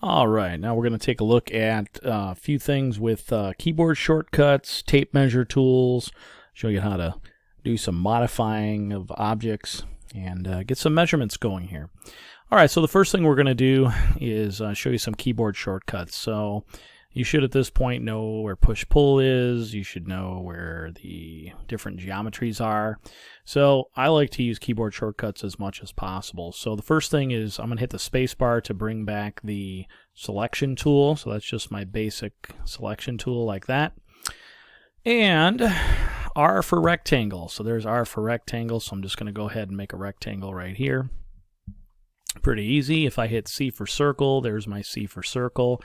All right, now we're going to take a look at a few things with keyboard shortcuts, tape measure tools, show you how to do some modifying of objects, and get some measurements going here. All right, so the first thing we're going to do is show you some keyboard shortcuts. So you should at this point know where push-pull is. You should know where the different geometries are. So I like to use keyboard shortcuts as much as possible. So the first thing is I'm going to hit the space bar to bring back the selection tool. So that's just my basic selection tool like that. And R for rectangle. So there's R for rectangle. So I'm just going to go ahead and make a rectangle right here. Pretty easy. If I hit C for circle, there's my C for circle.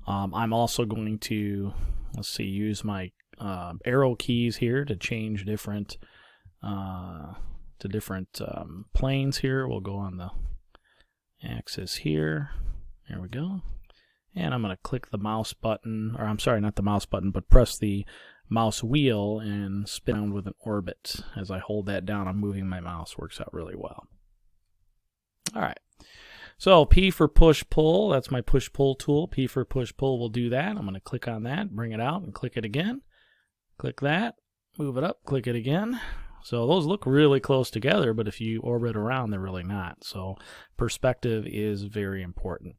I'm also going to, use my arrow keys here to change different planes here. We'll go on the axis here. There we go. And I'm going to click the mouse button, or I'm sorry, not the mouse button, but press the mouse wheel and spin around with an orbit. As I hold that down, I'm moving my mouse. Works out really well. All right. So P for push-pull, that's my push-pull tool. P for push-pull will do that. I'm going to click on that, bring it out, and click it again. Click that, move it up, click it again. So those look really close together, but if you orbit around, they're really not. So perspective is very important.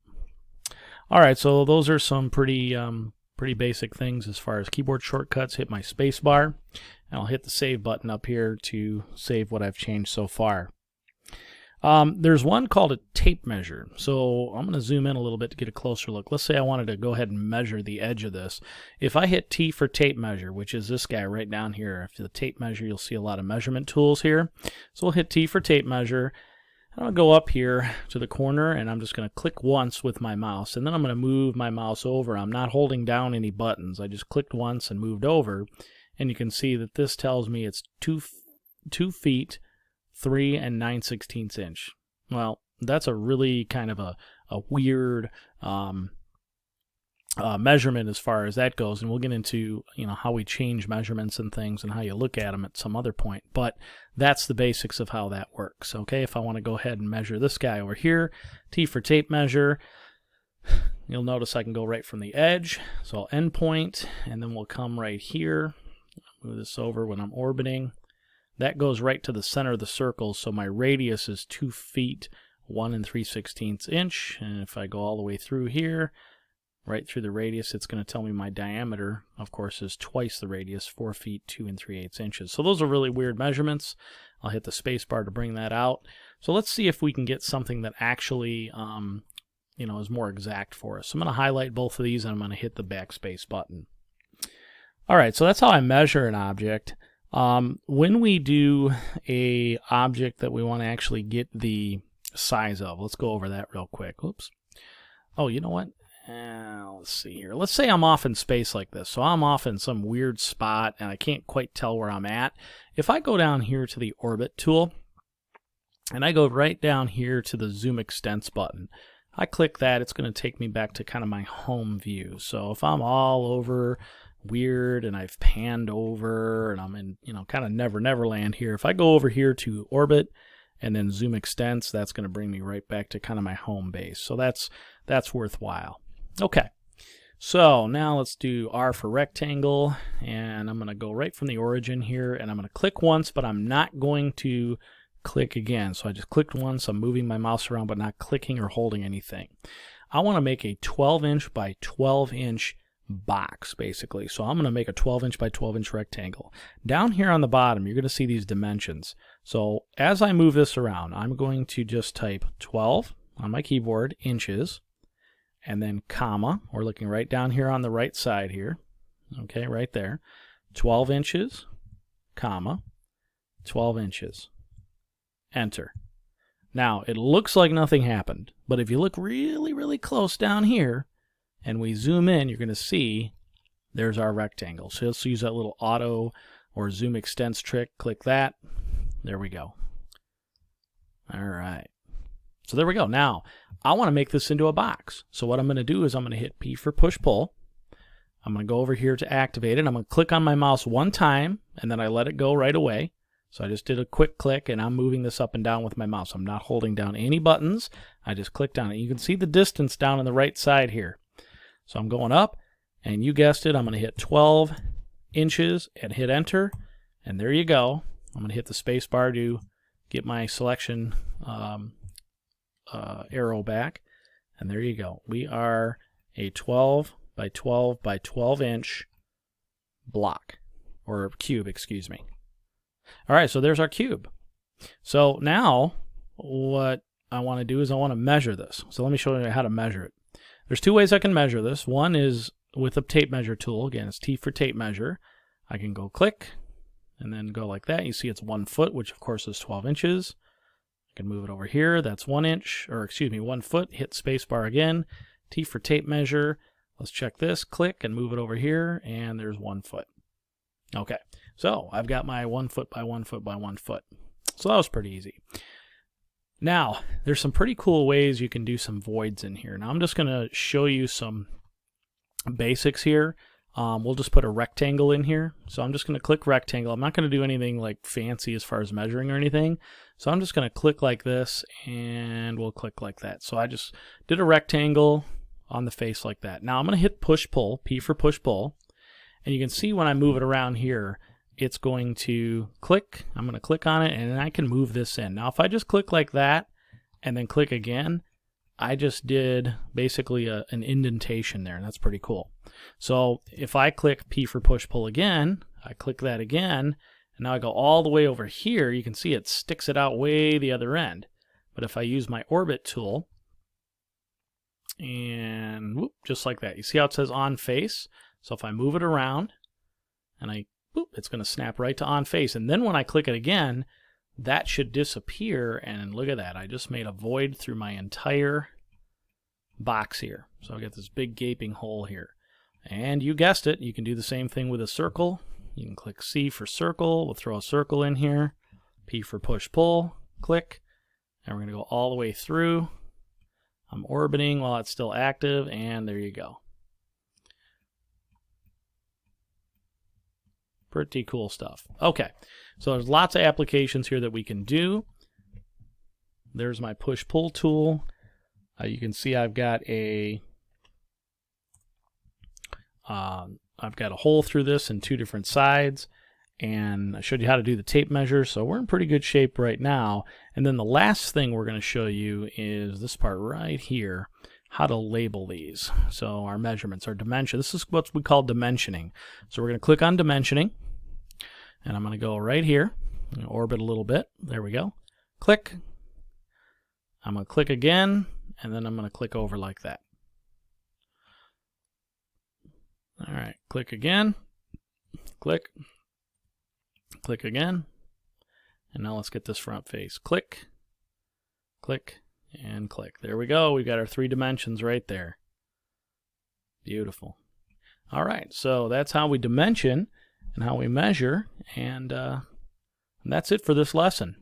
All right, so those are some pretty basic things as far as keyboard shortcuts. Hit my space bar, and I'll hit the save button up here to save what I've changed so far. There's one called a tape measure. So I'm going to zoom in a little bit to get a closer look. Let's say I wanted to go ahead and measure the edge of this. If I hit T for tape measure, which is this guy right down here, if the tape measure, you'll see a lot of measurement tools here. So we'll hit T for tape measure. I'm going to go up here to the corner, and I'm just going to click once with my mouse, and then I'm going to move my mouse over. I'm not holding down any buttons. I just clicked once and moved over, and you can see that this tells me it's 2 feet 3 9/16 inch. Well, that's a really kind of a weird measurement as far as that goes, and we'll get into how we change measurements and things and how you look at them at some other point. But that's the basics of how that works. Okay, if I want to go ahead and measure this guy over here, T for tape measure. You'll notice I can go right from the edge, so I'll endpoint, and then we'll come right here. Move this over when I'm orbiting. That goes right to the center of the circle, so my radius is 2 feet 1 3/16 inch. And if I go all the way through here, right through the radius, it's going to tell me my diameter, of course, is twice the radius, 4 feet 2 3/8 inches. So those are really weird measurements. I'll hit the space bar to bring that out. So let's see if we can get something that actually is more exact for us. So I'm going to highlight both of these, and I'm going to hit the backspace button. All right, so that's how I measure an object. When we do a object that we want to actually get the size of, let's go over that real quick. Oops. Oh, you know what? Let's see here. Let's say I'm off in space like this. So I'm off in some weird spot, and I can't quite tell where I'm at. If I go down here to the orbit tool, and I go right down here to the zoom extents button, I click that, it's going to take me back to kind of my home view. So if I'm all over weird and I've panned over and I'm in kind of Never Land here, if I go over here to orbit and then zoom extents, that's going to bring me right back to kind of my home base. So that's worthwhile. Okay, so now let's do R for rectangle, and I'm going to go right from the origin here, and I'm going to click once, but I'm not going to click again. So I just clicked once, I'm moving my mouse around but not clicking or holding anything. I want to make a 12-inch by 12-inch box, basically. So I'm going to make a 12-inch by 12-inch rectangle. Down here on the bottom, you're going to see these dimensions. So as I move this around, I'm going to just type 12 on my keyboard, inches, and then comma. We're looking right down here on the right side here. Okay, right there. 12 inches, comma, 12 inches. Enter. Now, it looks like nothing happened, but if you look really, really close down here, and we zoom in, you're going to see there's our rectangle. So let's use that little auto or zoom extents trick. Click that. There we go. All right. So there we go. Now, I want to make this into a box. So what I'm going to do is I'm going to hit P for push-pull. I'm going to go over here to activate it. I'm going to click on my mouse one time, and then I let it go right away. So I just did a quick click, and I'm moving this up and down with my mouse. I'm not holding down any buttons. I just clicked on it. You can see the distance down on the right side here. So I'm going up, and you guessed it, I'm going to hit 12 inches and hit enter, and there you go. I'm going to hit the space bar to get my selection arrow back, and there you go. We are a 12 by 12 by 12 inch block, or cube, excuse me. All right, so there's our cube. So now what I want to do is I want to measure this. So let me show you how to measure it. There's two ways I can measure this. One is with a tape measure tool. Again, it's T for tape measure. I can go click and then go like that. You see it's 1 foot, which of course is 12 inches. I can move it over here. That's 1 inch, or excuse me, 1 foot. Hit space bar again. T for tape measure. Let's check this. Click and move it over here, and there's 1 foot. Okay, so I've got my 1 foot by 1 foot by 1 foot. So that was pretty easy. Now, there's some pretty cool ways you can do some voids in here. Now, I'm just going to show you some basics here. We'll just put a rectangle in here. So I'm just going to click rectangle. I'm not going to do anything like fancy as far as measuring or anything. So I'm just going to click like this, and we'll click like that. So I just did a rectangle on the face like that. Now I'm going to hit push-pull, P for push-pull. And you can see when I move it around here, it's going to click. I'm going to click on it, and then I can move this in. Now, if I just click like that and then click again, I just did basically an indentation there, and that's pretty cool. So if I click P for push-pull again, I click that again, and now I go all the way over here. You can see it sticks it out way the other end. But if I use my orbit tool, and whoop, just like that. You see how it says on face? So if I move it around, and it's going to snap right to on face. And then when I click it again, that should disappear. And look at that. I just made a void through my entire box here. So I got this big gaping hole here. And you guessed it, you can do the same thing with a circle. You can click C for circle. We'll throw a circle in here. P for push-pull. Click. And we're going to go all the way through. I'm orbiting while it's still active, and there you go. Pretty cool stuff. Okay, so there's lots of applications here that we can do. There's my push-pull tool. You can see I've got a hole through this in 2 different sides, and I showed you how to do the tape measure, so we're in pretty good shape right now. And then the last thing we're going to show you is this part right here, how to label these. So our measurements, our dimension, this is what we call dimensioning. So we're going to click on dimensioning, and I'm going to go right here, and orbit a little bit. There we go. Click. I'm going to click again, and then I'm going to click over like that. All right, click again, click, click again, and now let's get this front face. Click, click, and click. There we go. We've got our 3 dimensions right there. Beautiful. All right, so that's how we dimension and how we measure, and that's it for this lesson.